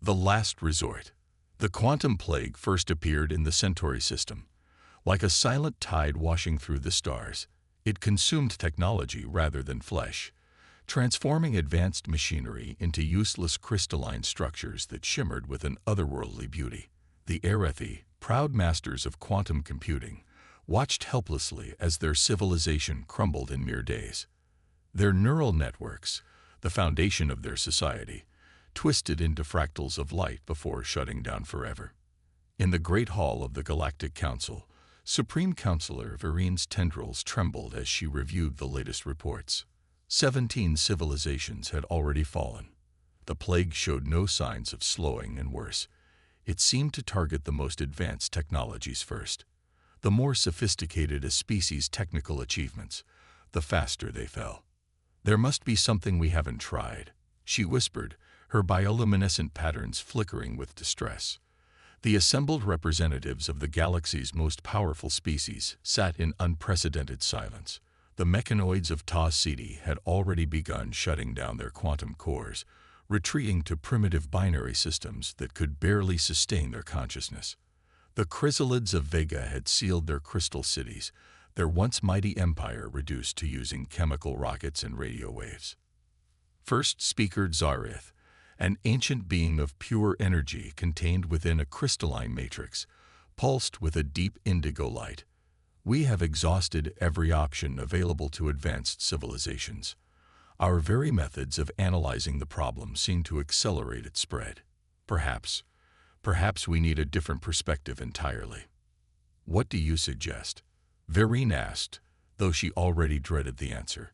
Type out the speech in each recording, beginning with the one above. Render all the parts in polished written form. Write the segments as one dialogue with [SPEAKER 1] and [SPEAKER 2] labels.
[SPEAKER 1] The last resort. The quantum plague first appeared in the Centauri system. Like a silent tide washing through the stars, it consumed technology rather than flesh, transforming advanced machinery into useless crystalline structures that shimmered with an otherworldly beauty. The Erethi, proud masters of quantum computing, watched helplessly as their civilization crumbled in mere days. Their neural networks, the foundation of their society, twisted into fractals of light before shutting down forever. In the Great Hall of the Galactic Council, Supreme Counselor Verine's tendrils trembled as she reviewed the latest reports. 17 civilizations had already fallen. The plague showed no signs of slowing, and worse, it seemed to target the most advanced technologies first. The more sophisticated a species' technical achievements, the faster they fell. "There must be something we haven't tried," she whispered, her bioluminescent patterns flickering with distress. The assembled representatives of the galaxy's most powerful species sat in unprecedented silence. The mechanoids of Ta Ceti had already begun shutting down their quantum cores, retreating to primitive binary systems that could barely sustain their consciousness. The chrysalids of Vega had sealed their crystal cities, their once mighty empire reduced to using chemical rockets and radio waves. First speaker Zarith, an ancient being of pure energy contained within a crystalline matrix, pulsed with a deep indigo light. "We have exhausted every option available to advanced civilizations. Our very methods of analyzing the problem seem to accelerate its spread. Perhaps we need a different perspective entirely." "What do you suggest?" Verine asked, though she already dreaded the answer.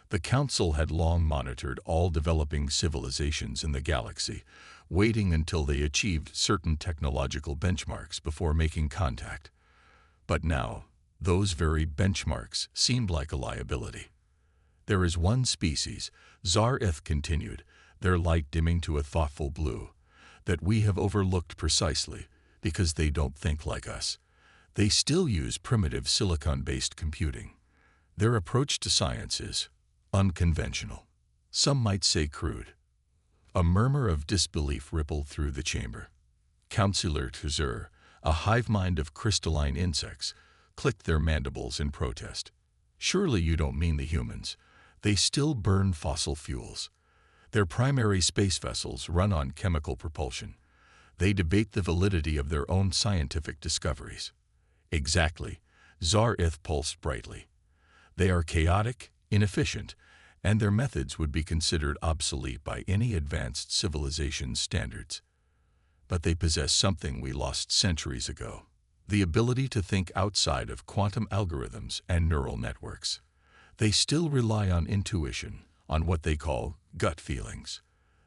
[SPEAKER 1] The Council had long monitored all developing civilizations in the galaxy, waiting until they achieved certain technological benchmarks before making contact. But now, those very benchmarks seemed like a liability. "There is one species," Zareth continued, their light dimming to a thoughtful blue, "that we have overlooked precisely because they don't think like us. They still use primitive silicon-based computing. Their approach to science is unconventional. Some might say crude." A murmur of disbelief rippled through the chamber. Councillor Tuzur, a hive mind of crystalline insects, clicked their mandibles in protest. "Surely you don't mean the humans. They still burn fossil fuels. Their primary space vessels run on chemical propulsion. They debate the validity of their own scientific discoveries." "Exactly," Zarith pulsed brightly. "They are chaotic, inefficient, and their methods would be considered obsolete by any advanced civilization's standards. But they possess something we lost centuries ago: the ability to think outside of quantum algorithms and neural networks. They still rely on intuition, on what they call gut feelings.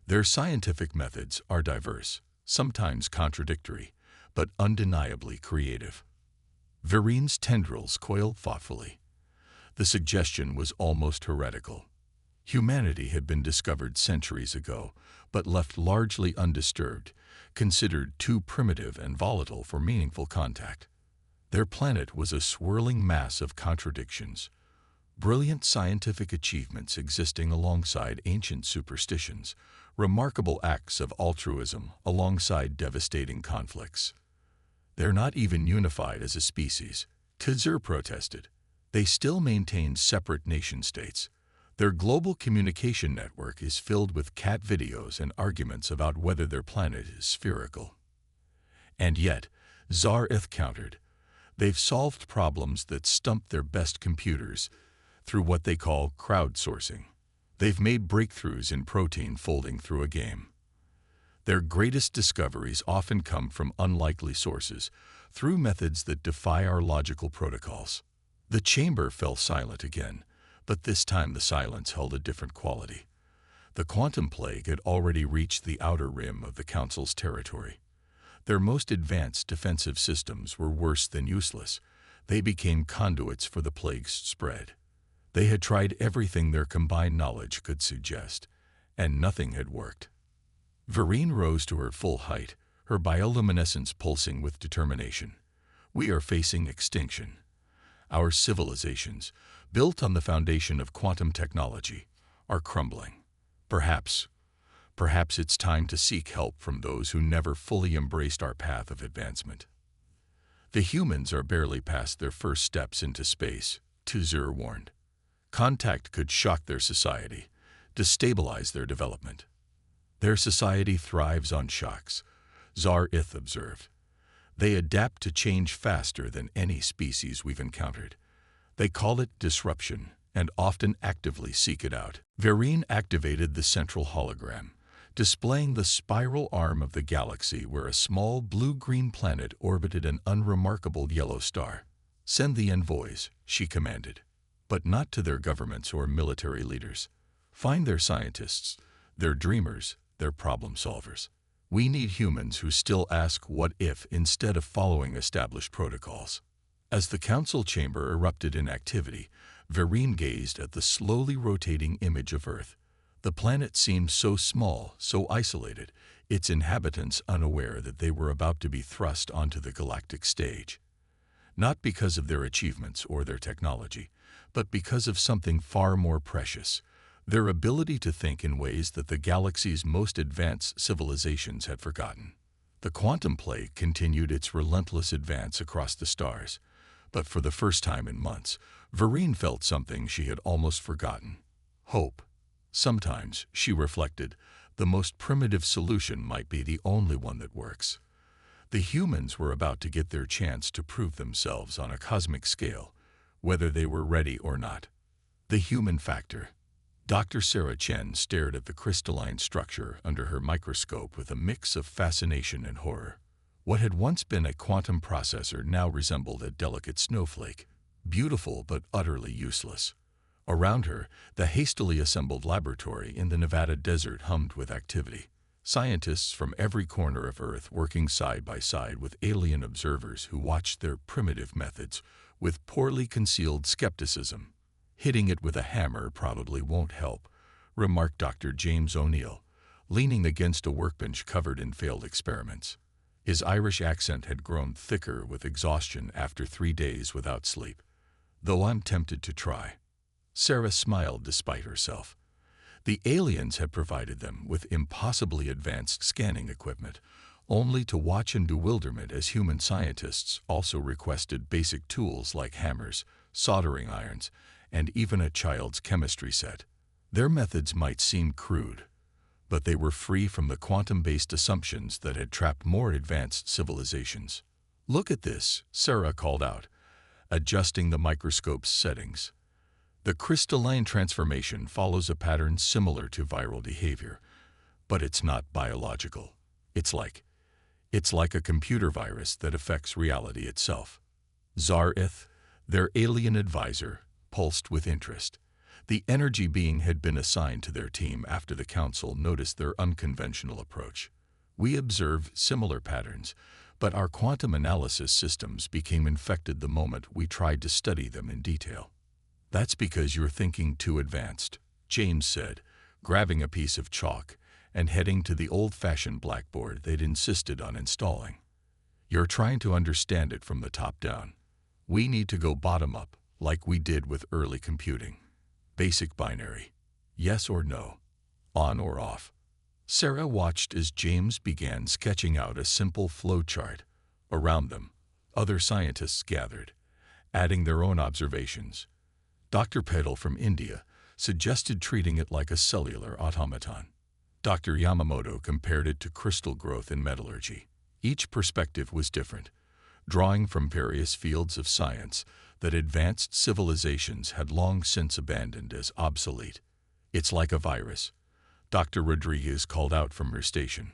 [SPEAKER 1] Their scientific methods are diverse, sometimes contradictory, but undeniably creative." Verine's tendrils coiled thoughtfully. The suggestion was almost heretical. Humanity had been discovered centuries ago, but left largely undisturbed, considered too primitive and volatile for meaningful contact. Their planet was a swirling mass of contradictions, brilliant scientific achievements existing alongside ancient superstitions, remarkable acts of altruism alongside devastating conflicts. "They're not even unified as a species," Tuzur protested. "They still maintain separate nation-states. Their global communication network is filled with cat videos and arguments about whether their planet is spherical." "And yet," Zareth countered, "they've solved problems that stumped their best computers through what they call crowdsourcing. They've made breakthroughs in protein folding through a game. Their greatest discoveries often come from unlikely sources, through methods that defy our logical protocols." The chamber fell silent again, but this time the silence held a different quality. The quantum plague had already reached the outer rim of the Council's territory. Their most advanced defensive systems were worse than useless. They became conduits for the plague's spread. They had tried everything their combined knowledge could suggest, and nothing had worked. Verine rose to her full height, her bioluminescence pulsing with determination. "We are facing extinction. Our civilizations, built on the foundation of quantum technology, are crumbling. Perhaps Perhaps it's time to seek help from those who never fully embraced our path of advancement. The humans are barely past their first steps into space, Tuzur warned. Contact could shock their society, destabilize their development. Their society thrives on shocks, Zar-Ith observed. They adapt to change faster than any species we've encountered. They call it disruption and often actively seek it out. Vereen activated the central hologram, displaying the spiral arm of the galaxy where a small blue-green planet orbited an unremarkable yellow star. Send the envoys, she commanded, but not to their governments or military leaders. Find their scientists, their dreamers, their problem solvers. We need humans who still ask what if instead of following established protocols. As the council chamber erupted in activity, Vereen gazed at the slowly rotating image of Earth. The planet seemed so small, so isolated, its inhabitants unaware that they were about to be thrust onto the galactic stage. Not because of their achievements or their technology, but because of something far more precious, their ability to think in ways that the galaxy's most advanced civilizations had forgotten. The quantum plague continued its relentless advance across the stars, but for the first time in months, Vereen felt something she had almost forgotten: hope. Sometimes, she reflected, the most primitive solution might be the only one that works. The humans were about to get their chance to prove themselves on a cosmic scale, whether they were ready or not. The human factor. Dr. Sarah Chen stared at the crystalline structure under her microscope with a mix of fascination and horror. What had once been a quantum processor now resembled a delicate snowflake, beautiful but utterly useless. Around her, the hastily assembled laboratory in the Nevada desert hummed with activity. Scientists from every corner of Earth working side by side with alien observers who watched their primitive methods with poorly concealed skepticism. Hitting it with a hammer probably won't help, remarked Dr. James O'Neill, leaning against a workbench covered in failed experiments. His Irish accent had grown thicker with exhaustion after 3 days without sleep. Though I'm tempted to try. Sarah smiled despite herself. The aliens had provided them with impossibly advanced scanning equipment, only to watch in bewilderment as human scientists also requested basic tools like hammers, soldering irons, and even a child's chemistry set. Their methods might seem crude, but they were free from the quantum-based assumptions that had trapped more advanced civilizations. Look at this, Sarah called out, adjusting the microscope's settings. The crystalline transformation follows a pattern similar to viral behavior, but it's not biological. It's like a computer virus that affects reality itself. Zar-Ith, their alien advisor, pulsed with interest. The energy being had been assigned to their team after the council noticed their unconventional approach. We observe similar patterns, but our quantum analysis systems became infected the moment we tried to study them in detail. That's because you're thinking too advanced, James said, grabbing a piece of chalk and heading to the old-fashioned blackboard they'd insisted on installing. You're trying to understand it from the top down. We need to go bottom up, like we did with early computing. Basic binary. Yes or no. On or off. Sarah watched as James began sketching out a simple flowchart. Around them, other scientists gathered, adding their own observations. Dr. Pedal from India suggested treating it like a cellular automaton. Dr. Yamamoto compared it to crystal growth in metallurgy. Each perspective was different, drawing from various fields of science that advanced civilizations had long since abandoned as obsolete. It's like a virus, Dr. Rodriguez called out from her station,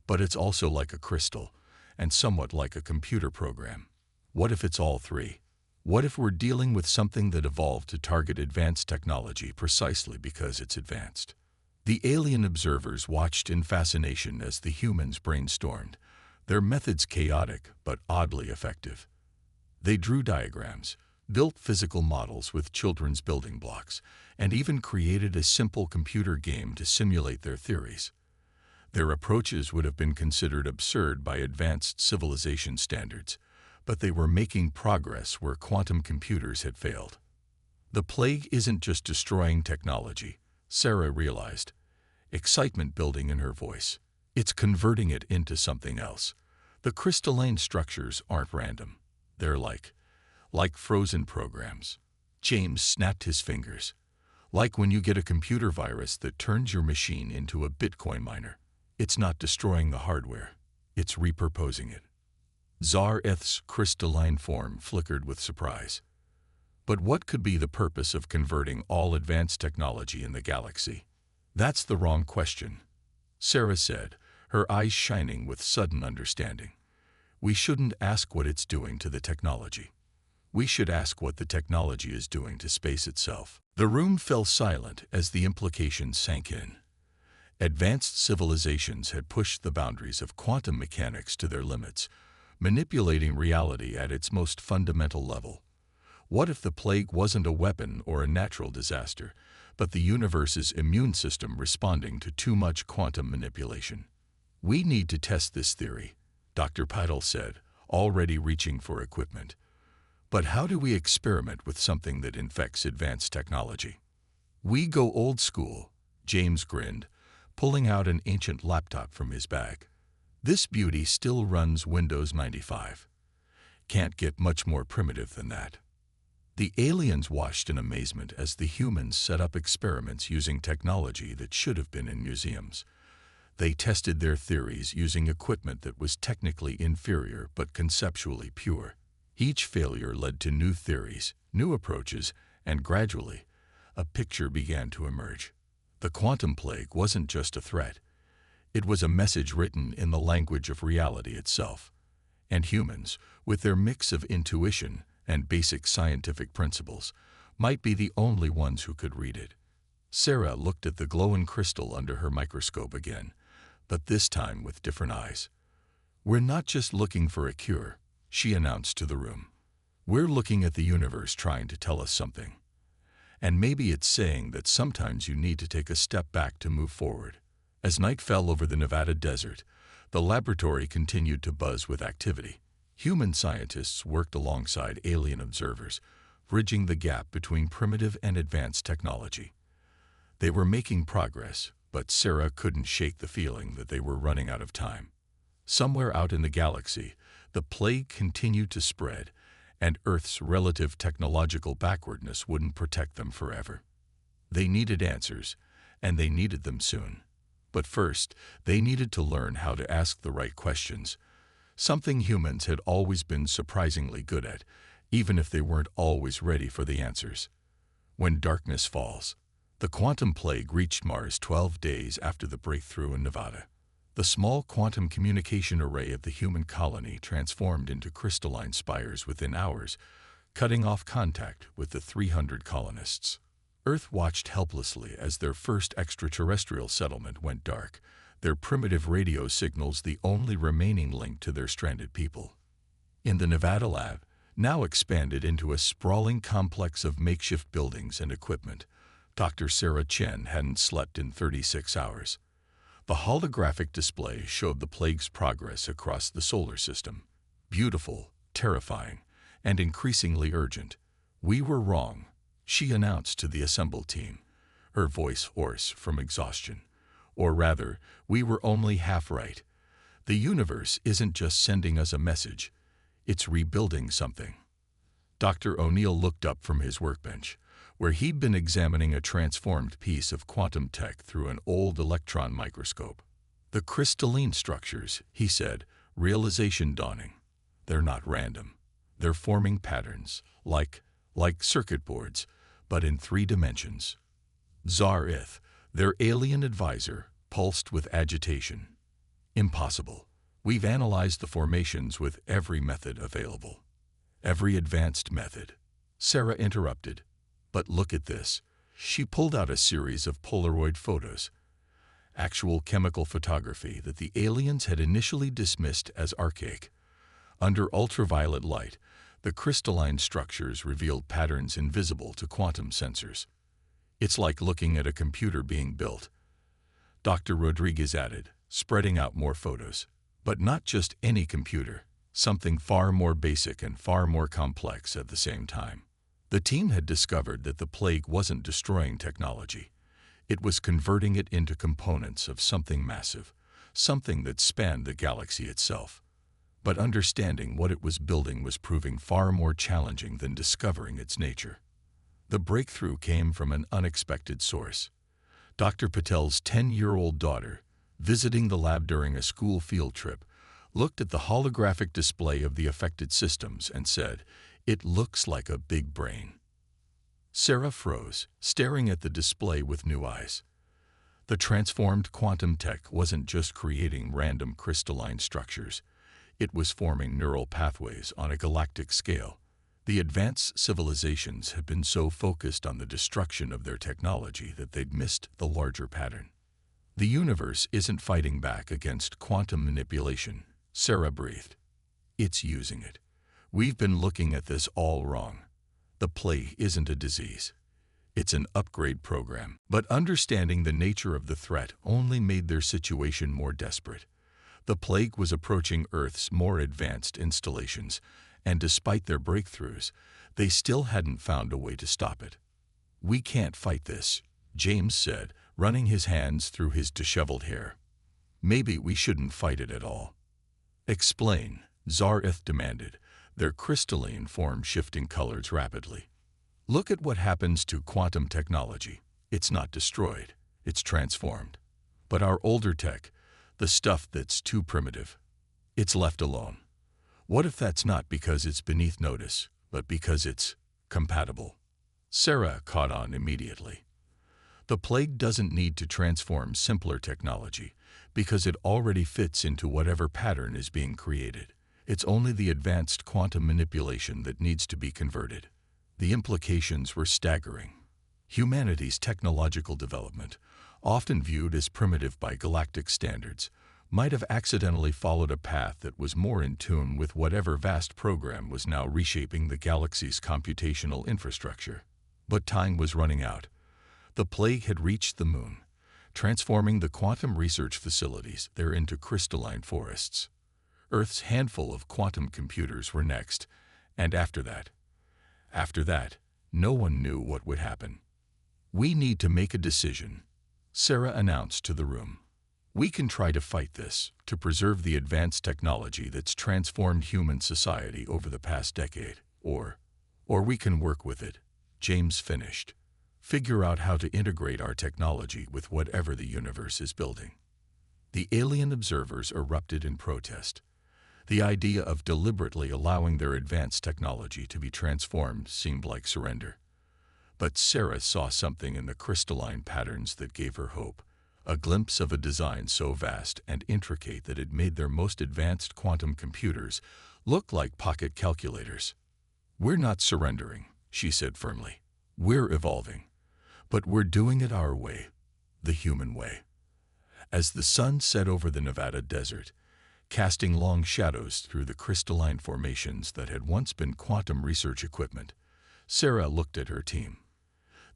[SPEAKER 1] but it's also like a crystal and somewhat like a computer program. What if it's all three? What if we're dealing with something that evolved to target advanced technology precisely because it's advanced? The alien observers watched in fascination as the humans brainstormed, their methods chaotic but oddly effective. They drew diagrams, built physical models with children's building blocks, and even created a simple computer game to simulate their theories. Their approaches would have been considered absurd by advanced civilization standards, but they were making progress where quantum computers had failed. The plague isn't just destroying technology, Sarah realized. excitement building in her voice. It's converting it into something else. The crystalline structures aren't random. They're like frozen programs. James snapped his fingers. Like when you get a computer virus that turns your machine into a Bitcoin miner. It's not destroying the hardware. It's repurposing it. Zar-Ith's crystalline form flickered with surprise. But what could be the purpose of converting all advanced technology in the galaxy? That's the wrong question, Sarah said, her eyes shining with sudden understanding. We shouldn't ask what it's doing to the technology. We should ask what the technology is doing to space itself. The room fell silent as the implications sank in. Advanced civilizations had pushed the boundaries of quantum mechanics to their limits, manipulating reality at its most fundamental level. What if the plague wasn't a weapon or a natural disaster, but the universe's immune system responding to too much quantum manipulation? We need to test this theory, Dr. Pidal said, already reaching for equipment. But how do we experiment with something that infects advanced technology? We go old school, James grinned, pulling out an ancient laptop from his bag. This beauty still runs Windows 95. Can't get much more primitive than that. The aliens watched in amazement as the humans set up experiments using technology that should have been in museums. They tested their theories using equipment that was technically inferior but conceptually pure. Each failure led to new theories, new approaches, and gradually, a picture began to emerge. The quantum plague wasn't just a threat. It was a message written in the language of reality itself. And humans, with their mix of intuition and basic scientific principles, might be the only ones who could read it. Sarah looked at the glowing crystal under her microscope again, but this time with different eyes. We're not just looking for a cure, she announced to the room. We're looking at the universe trying to tell us something. And maybe it's saying that sometimes you need to take a step back to move forward. As night fell over the Nevada desert, the laboratory continued to buzz with activity. Human scientists worked alongside alien observers, bridging the gap between primitive and advanced technology. They were making progress, but Sarah couldn't shake the feeling that they were running out of time. Somewhere out in the galaxy, the plague continued to spread, and Earth's relative technological backwardness wouldn't protect them forever. They needed answers, and they needed them soon. But first, they needed to learn how to ask the right questions, something humans had always been surprisingly good at, even if they weren't always ready for the answers. When darkness falls, the quantum plague reached Mars 12 days after the breakthrough in Nevada. The small quantum communication array of the human colony transformed into crystalline spires within hours, cutting off contact with the 300 colonists. Earth watched helplessly as their first extraterrestrial settlement went dark, their primitive radio signals the only remaining link to their stranded people. In the Nevada lab, now expanded into a sprawling complex of makeshift buildings and equipment, Dr. Sarah Chen hadn't slept in 36 hours. The holographic display showed the plague's progress across the solar system. Beautiful, terrifying, and increasingly urgent. We were wrong, she announced to the assembled team, her voice hoarse from exhaustion. Or rather, we were only half right. The universe isn't just sending us a message, it's rebuilding something. Dr. O'Neill looked up from his workbench, where he'd been examining a transformed piece of quantum tech through an old electron microscope. The crystalline structures, he said, realization dawning. They're not random. They're forming patterns, like circuit boards, but in 3 dimensions. Zar-Ith, their alien advisor, pulsed with agitation. Impossible. We've analyzed the formations with every method available. Every advanced method. Sarah interrupted. But look at this. She pulled out a series of Polaroid photos. Actual chemical photography that the aliens had initially dismissed as archaic. Under ultraviolet light, the crystalline structures revealed patterns invisible to quantum sensors. It's like looking at a computer being built. Dr. Rodriguez added, spreading out more photos. But not just any computer, something far more basic and far more complex at the same time. The team had discovered that the plague wasn't destroying technology. It was converting it into components of something massive, something that spanned the galaxy itself. But understanding what it was building was proving far more challenging than discovering its nature. The breakthrough came from an unexpected source. Dr. Patel's 10-year-old daughter, visiting the lab during a school field trip, looked at the holographic display of the affected systems and said, "It looks like a big brain." Sarah froze, staring at the display with new eyes. The transformed quantum tech wasn't just creating random crystalline structures. It was forming neural pathways on a galactic scale. The advanced civilizations had been so focused on the destruction of their technology that they'd missed the larger pattern. The universe isn't fighting back against quantum manipulation, Sarah breathed. It's using it. We've been looking at this all wrong. The plague isn't a disease. It's an upgrade program. But understanding the nature of the threat only made their situation more desperate. The plague was approaching Earth's more advanced installations, and despite their breakthroughs, they still hadn't found a way to stop it. "We can't fight this," James said, running his hands through his disheveled hair. "Maybe we shouldn't fight it at all." "Explain," Zareth demanded, their crystalline form shifting colors rapidly. "Look at what happens to quantum technology. It's not destroyed, it's transformed. But our older tech, the stuff that's too primitive, it's left alone. What if that's not because it's beneath notice, but because it's compatible?" Sarah caught on immediately. The plague doesn't need to transform simpler technology, because it already fits into whatever pattern is being created. It's only the advanced quantum manipulation that needs to be converted. The implications were staggering. Humanity's technological development, often viewed as primitive by galactic standards, might have accidentally followed a path that was more in tune with whatever vast program was now reshaping the galaxy's computational infrastructure. But time was running out. The plague had reached the moon, transforming the quantum research facilities there into crystalline forests. Earth's handful of quantum computers were next, and after that, no one knew what would happen. "We need to make a decision," Sarah announced to the room. "We can try to fight this, to preserve the advanced technology that's transformed human society over the past decade, or we can work with it," James finished. "Figure out how to integrate our technology with whatever the universe is building." The alien observers erupted in protest. The idea of deliberately allowing their advanced technology to be transformed seemed like surrender. But Sarah saw something in the crystalline patterns that gave her hope, a glimpse of a design so vast and intricate that it made their most advanced quantum computers look like pocket calculators. "We're not surrendering," she said firmly. "We're evolving. But we're doing it our way, the human way." As the sun set over the Nevada desert, casting long shadows through the crystalline formations that had once been quantum research equipment, Sarah looked at her team.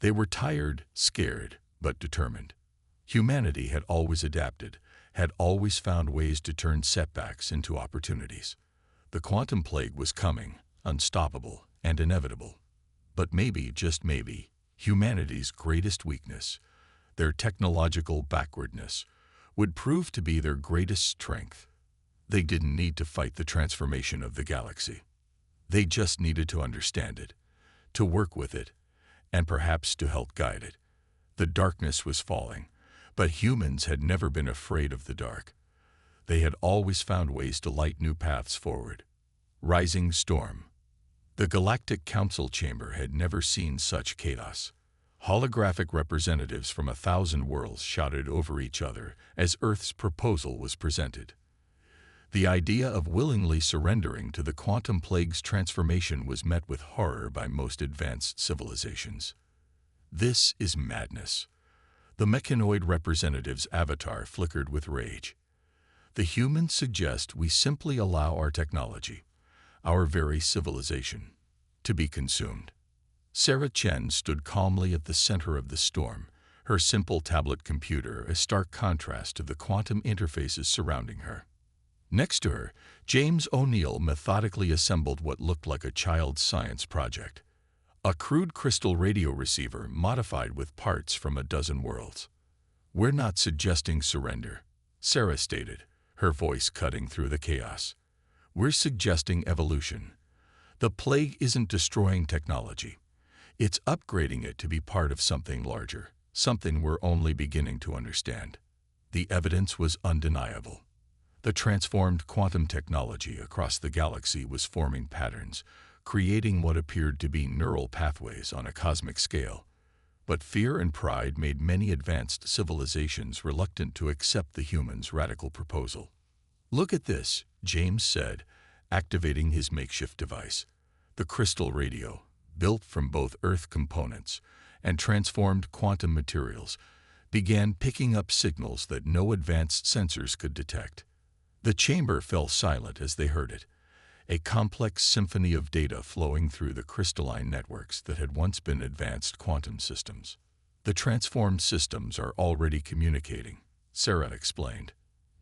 [SPEAKER 1] They were tired, scared, but determined. Humanity had always adapted, had always found ways to turn setbacks into opportunities. The quantum plague was coming, unstoppable and inevitable. But maybe, just maybe, humanity's greatest weakness, their technological backwardness, would prove to be their greatest strength. They didn't need to fight the transformation of the galaxy. They just needed to understand it, to work with it, and perhaps to help guide it. The darkness was falling, but humans had never been afraid of the dark. They had always found ways to light new paths forward. Rising storm. The Galactic Council chamber had never seen such chaos. Holographic representatives from 1,000 worlds shouted over each other as Earth's proposal was presented. The idea of willingly surrendering to the quantum plague's transformation was met with horror by most advanced civilizations. "This is madness." The mechanoid representative's avatar flickered with rage. "The humans suggest we simply allow our technology, our very civilization, to be consumed." Sarah Chen stood calmly at the center of the storm, her simple tablet computer a stark contrast to the quantum interfaces surrounding her. Next to her, James O'Neill methodically assembled what looked like a child's science project. A crude crystal radio receiver modified with parts from a dozen worlds. "We're not suggesting surrender," Sarah stated, her voice cutting through the chaos. "We're suggesting evolution. The plague isn't destroying technology. It's upgrading it to be part of something larger, something we're only beginning to understand." The evidence was undeniable. The transformed quantum technology across the galaxy was forming patterns, creating what appeared to be neural pathways on a cosmic scale. But fear and pride made many advanced civilizations reluctant to accept the humans' radical proposal. "Look at this," James said, activating his makeshift device. The crystal radio, built from both Earth components and transformed quantum materials, began picking up signals that no advanced sensors could detect. The chamber fell silent as they heard it, a complex symphony of data flowing through the crystalline networks that had once been advanced quantum systems. "The transformed systems are already communicating," Sarah explained,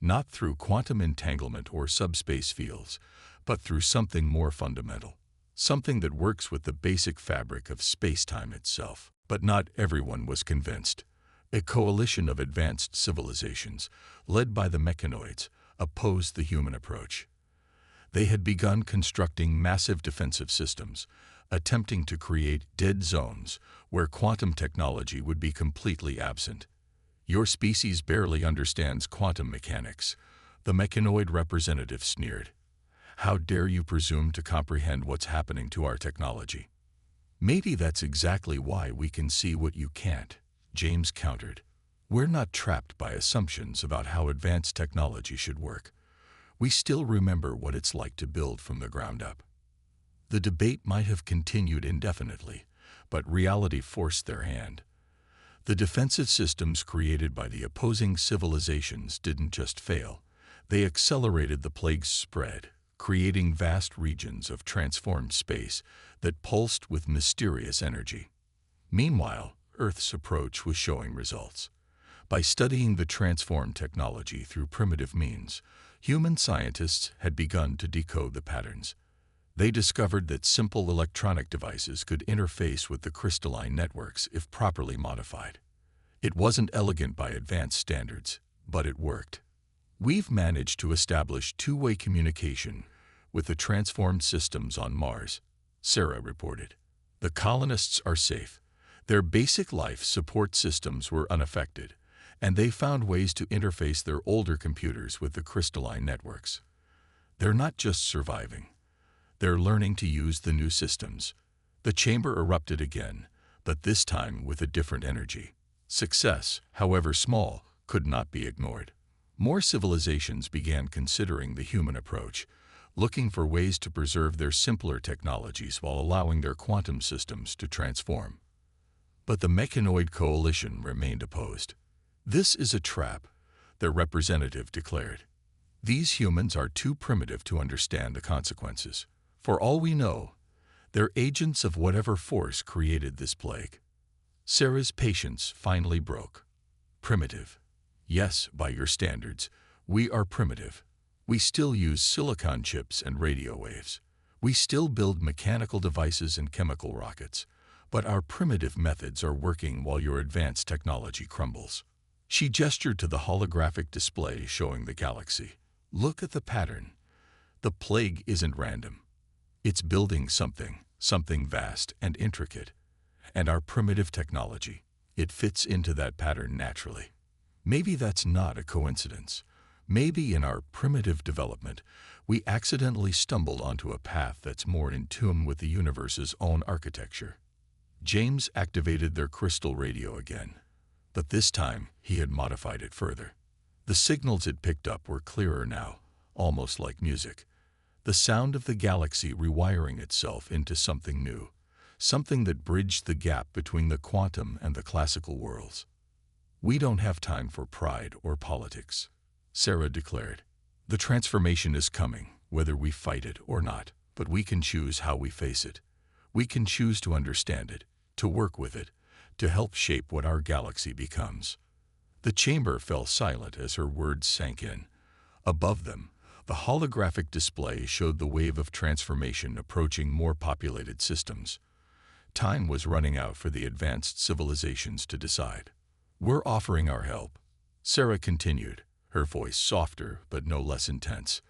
[SPEAKER 1] "not through quantum entanglement or subspace fields, but through something more fundamental, something that works with the basic fabric of space-time itself." But not everyone was convinced. A coalition of advanced civilizations, led by the mechanoids, opposed the human approach. They had begun constructing massive defensive systems, attempting to create dead zones where quantum technology would be completely absent. "Your species barely understands quantum mechanics," the mechanoid representative sneered. "How dare you presume to comprehend what's happening to our technology?" "Maybe that's exactly why we can see what you can't," James countered. "We're not trapped by assumptions about how advanced technology should work. We still remember what it's like to build from the ground up." The debate might have continued indefinitely, but reality forced their hand. The defensive systems created by the opposing civilizations didn't just fail. They accelerated the plague's spread, creating vast regions of transformed space that pulsed with mysterious energy. Meanwhile, Earth's approach was showing results. By studying the transformed technology through primitive means, human scientists had begun to decode the patterns. They discovered that simple electronic devices could interface with the crystalline networks if properly modified. It wasn't elegant by advanced standards, but it worked. "We've managed to establish two-way communication with the transformed systems on Mars," Sarah reported. "The colonists are safe. Their basic life support systems were unaffected, and they found ways to interface their older computers with the crystalline networks. They're not just surviving. They're learning to use the new systems." The chamber erupted again, but this time with a different energy. Success, however small, could not be ignored. More civilizations began considering the human approach, looking for ways to preserve their simpler technologies while allowing their quantum systems to transform. But the mechanoid coalition remained opposed. "This is a trap," their representative declared. "These humans are too primitive to understand the consequences. For all we know, they're agents of whatever force created this plague." Sarah's patience finally broke. "Primitive. Yes, by your standards, we are primitive. We still use silicon chips and radio waves. We still build mechanical devices and chemical rockets. But our primitive methods are working while your advanced technology crumbles." She gestured to the holographic display showing the galaxy. "Look at the pattern. The plague isn't random. It's building something vast and intricate. And our primitive technology, it fits into that pattern naturally. Maybe that's not a coincidence. Maybe in our primitive development, we accidentally stumbled onto a path that's more in tune with the universe's own architecture." James activated their crystal radio again, but this time he had modified it further. The signals it picked up were clearer now, almost like music. The sound of the galaxy rewiring itself into something new, something that bridged the gap between the quantum and the classical worlds. "We don't have time for pride or politics," Sarah declared. "The transformation is coming, whether we fight it or not, but we can choose how we face it. We can choose to understand it, to work with it, to help shape what our galaxy becomes." The chamber fell silent as her words sank in. Above them, the holographic display showed the wave of transformation approaching more populated systems. Time was running out for the advanced civilizations to decide. "We're offering our help," Sarah continued, her voice softer but no less intense.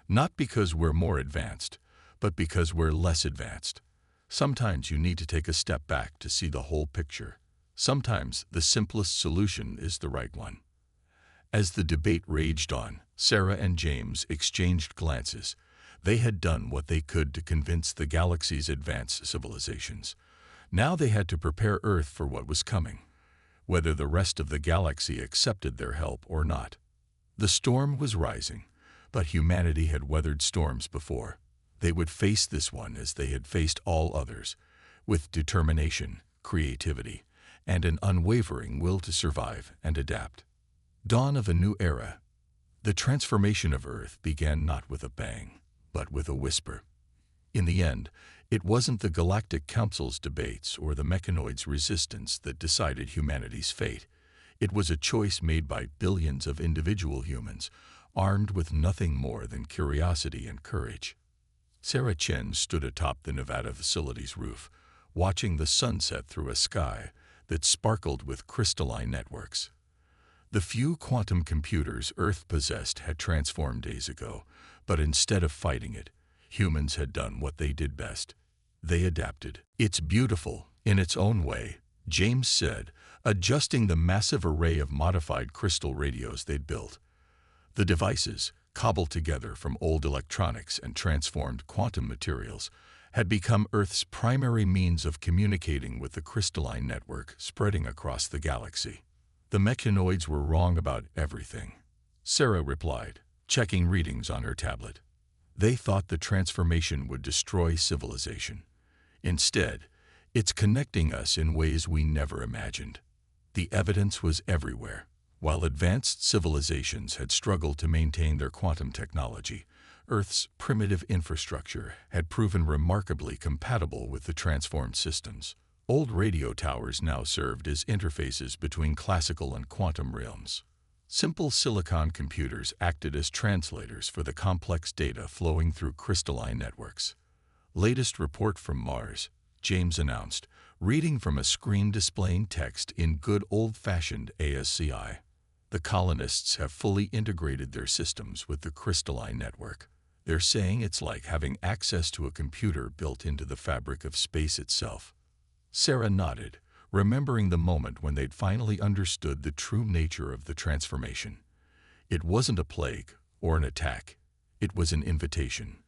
[SPEAKER 1] Not because we're more advanced, but because we're less advanced. Sometimes you need to take a step back to see the whole picture. Sometimes the simplest solution is the right one. As the debate raged on, Sarah and James exchanged glances. They had done what they could to convince the galaxy's advanced civilizations. Now they had to prepare Earth for what was coming, whether the rest of the galaxy accepted their help or not. The storm was rising, but humanity had weathered storms before. They would face this one as they had faced all others, with determination, creativity, and an unwavering will to survive and adapt. Dawn of a new era. The transformation of Earth began not with a bang, but with a whisper. In the end, it wasn't the Galactic Council's debates or the mechanoids' resistance that decided humanity's fate. It was a choice made by billions of individual humans, armed with nothing more than curiosity and courage. Sarah Chen stood atop the Nevada facility's roof, watching the sunset through a sky that sparkled with crystalline networks. The few quantum computers Earth possessed had transformed days ago, but instead of fighting it, humans had done what they did best. They adapted. "It's beautiful, in its own way," James said, adjusting the massive array of modified crystal radios they'd built. The devices, cobbled together from old electronics and transformed quantum materials, had become Earth's primary means of communicating with the crystalline network spreading across the galaxy. The mechanoids were wrong about everything, Sarah replied, checking readings on her tablet. They thought the transformation would destroy civilization. Instead, it's connecting us in ways we never imagined. The evidence was everywhere. While advanced civilizations had struggled to maintain their quantum technology, Earth's primitive infrastructure had proven remarkably compatible with the transformed systems. Old radio towers now served as interfaces between classical and quantum realms. Simple silicon computers acted as translators for the complex data flowing through crystalline networks. "Latest report from Mars," James announced, reading from a screen displaying text in good old-fashioned ASCII. "The colonists have fully integrated their systems with the crystalline network. They're saying it's like having access to a computer built into the fabric of space itself." Sarah nodded, remembering the moment when they'd finally understood the true nature of the transformation. It wasn't a plague or an attack. It was an invitation.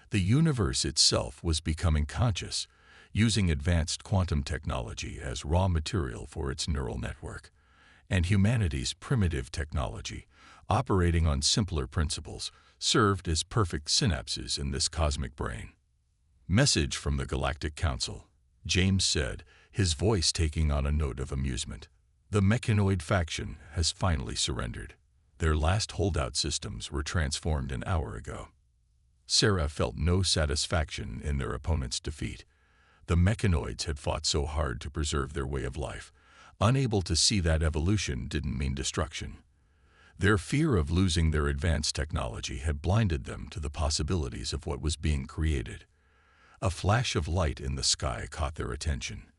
[SPEAKER 1] The universe itself was becoming conscious, using advanced quantum technology as raw material for its neural network. And humanity's primitive technology, operating on simpler principles, served as perfect synapses in this cosmic brain. "Message from the Galactic Council," James said, his voice taking on a note of amusement. "The mechanoid faction has finally surrendered. Their last holdout systems were transformed an hour ago." Sarah felt no satisfaction in their opponent's defeat. The mechanoids had fought so hard to preserve their way of life. Unable to see that evolution didn't mean destruction. Their fear of losing their advanced technology had blinded them to the possibilities of what was being created. A flash of light in the sky caught their attention.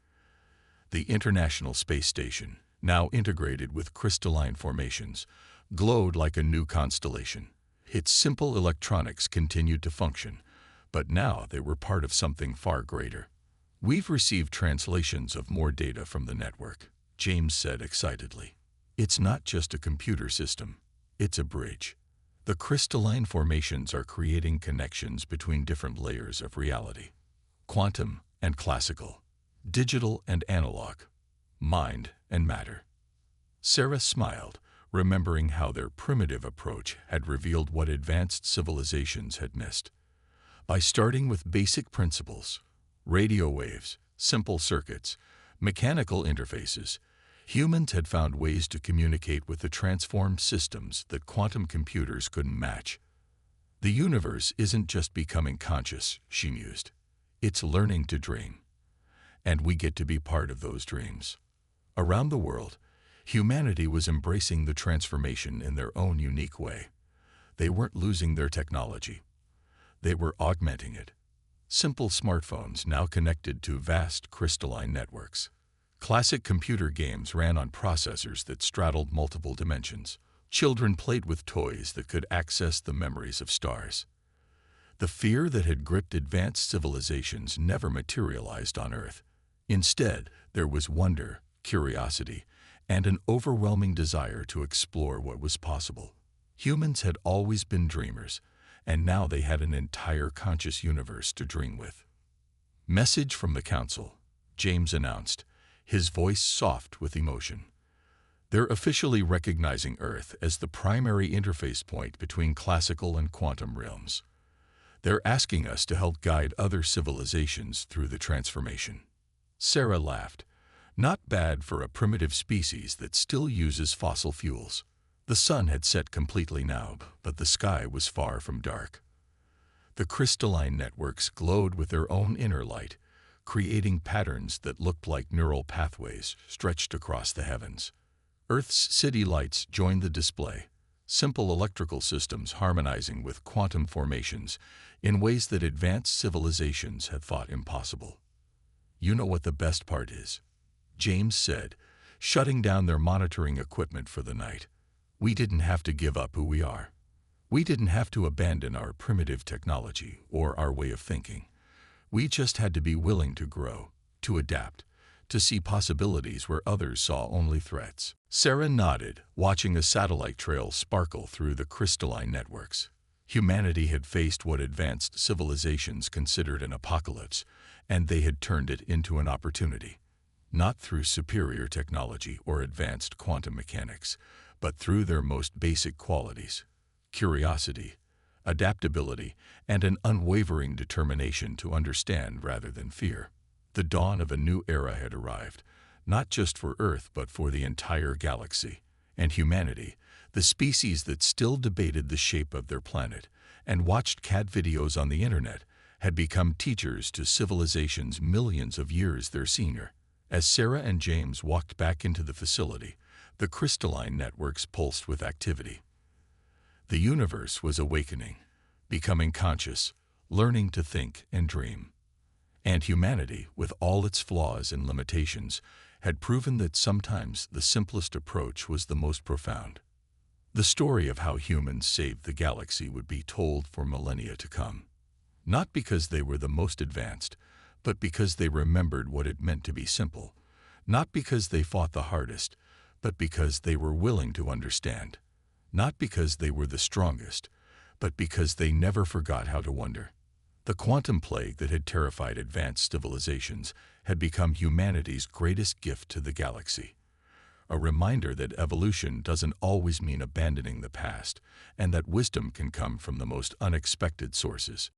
[SPEAKER 1] The International Space Station, now integrated with crystalline formations, glowed like a new constellation. Its simple electronics continued to function, but now they were part of something far greater. "We've received translations of more data from the network," James said excitedly. "It's not just a computer system, it's a bridge. The crystalline formations are creating connections between different layers of reality. Quantum and classical, digital and analog, mind and matter." Sarah smiled, remembering how their primitive approach had revealed what advanced civilizations had missed. By starting with basic principles, radio waves, simple circuits, mechanical interfaces, humans had found ways to communicate with the transformed systems that quantum computers couldn't match. "The universe isn't just becoming conscious," she mused. "It's learning to dream. And we get to be part of those dreams." Around the world, humanity was embracing the transformation in their own unique way. They weren't losing their technology. They were augmenting it. Simple smartphones now connected to vast crystalline networks. Classic computer games ran on processors that straddled multiple dimensions. Children played with toys that could access the memories of stars. The fear that had gripped advanced civilizations never materialized on Earth. Instead, there was wonder, curiosity, and an overwhelming desire to explore what was possible. Humans had always been dreamers, and now they had an entire conscious universe to dream with. "Message from the Council," James announced, his voice soft with emotion. "They're officially recognizing Earth as the primary interface point between classical and quantum realms. They're asking us to help guide other civilizations through the transformation." Sarah laughed. "Not bad for a primitive species that still uses fossil fuels." The sun had set completely now, but the sky was far from dark. The crystalline networks glowed with their own inner light, creating patterns that looked like neural pathways stretched across the heavens. Earth's city lights joined the display, simple electrical systems harmonizing with quantum formations in ways that advanced civilizations had thought impossible. "You know what the best part is," James said, shutting down their monitoring equipment for the night. "We didn't have to give up who we are. We didn't have to abandon our primitive technology or our way of thinking. We just had to be willing to grow, to adapt, to see possibilities where others saw only threats." Sarah nodded, watching a satellite trail sparkle through the crystalline networks. Humanity had faced what advanced civilizations considered an apocalypse, and they had turned it into an opportunity. Not through superior technology or advanced quantum mechanics, but through their most basic qualities: curiosity, adaptability, and an unwavering determination to understand rather than fear. The dawn of a new era had arrived, not just for Earth but for the entire galaxy. And humanity, the species that still debated the shape of their planet and watched cat videos on the internet, had become teachers to civilizations millions of years their senior. As Sarah and James walked back into the facility, the crystalline networks pulsed with activity. The universe was awakening, becoming conscious, learning to think and dream. And humanity, with all its flaws and limitations, had proven that sometimes the simplest approach was the most profound. The story of how humans saved the galaxy would be told for millennia to come. Not because they were the most advanced, but because they remembered what it meant to be simple. Not because they fought the hardest, but because they were willing to understand. Not because they were the strongest, but because they never forgot how to wonder. The quantum plague that had terrified advanced civilizations had become humanity's greatest gift to the galaxy. A reminder that evolution doesn't always mean abandoning the past, and that wisdom can come from the most unexpected sources.